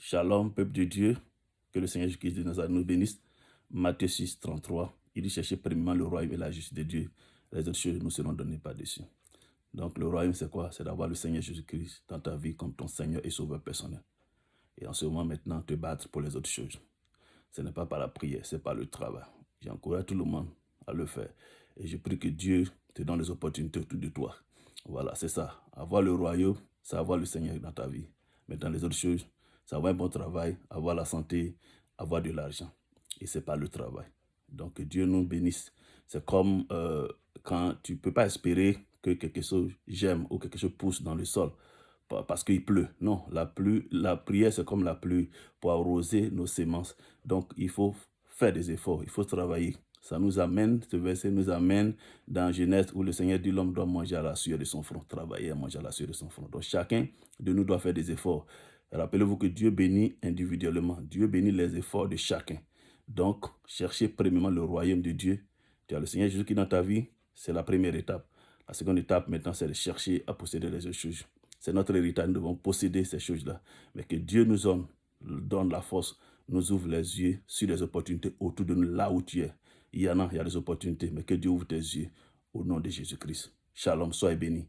Shalom, peuple de Dieu, que le Seigneur Jésus-Christ de Nazareth nous bénisse. Matthieu 6, 33, il dit chercher premièrement le royaume et la justice de Dieu. Les autres choses nous seront données par-dessus. Donc le royaume c'est quoi? C'est d'avoir le Seigneur Jésus-Christ dans ta vie comme ton Seigneur et Sauveur personnel. Et en ce moment maintenant, te battre pour les autres choses. Ce n'est pas par la prière, c'est par le travail. J'encourage tout le monde à le faire. Et je prie que Dieu te donne les opportunités autour de toi. Voilà, c'est ça. Avoir le royaume, c'est avoir le Seigneur dans ta vie. Mais dans les autres choses, c'est avoir un bon travail, avoir la santé, avoir de l'argent. Et c'est pas le travail. Donc que Dieu nous bénisse. C'est comme quand tu ne peux pas espérer que quelque chose germe ou quelque chose pousse dans le sol parce qu'il pleut. Non, la prière, c'est comme la pluie pour arroser nos semences. Donc, il faut faire des efforts, il faut travailler. Ça nous amène, ce verset nous amène dans Genèse où le Seigneur dit l'homme doit manger à la sueur de son front, travailler à manger à la sueur de son front. Donc, chacun de nous doit faire des efforts. Rappelez-vous que Dieu bénit individuellement. Dieu bénit les efforts de chacun. Donc, cherchez premièrement le royaume de Dieu. Tu as le Seigneur Jésus qui est dans ta vie, c'est la première étape. La seconde étape, maintenant, c'est de chercher à posséder les autres choses. C'est notre héritage, nous devons posséder ces choses-là. Mais que Dieu nous donne la force, nous ouvre les yeux sur les opportunités autour de nous, là où tu es. Il y a des opportunités, mais que Dieu ouvre tes yeux au nom de Jésus-Christ. Shalom, soyez bénis.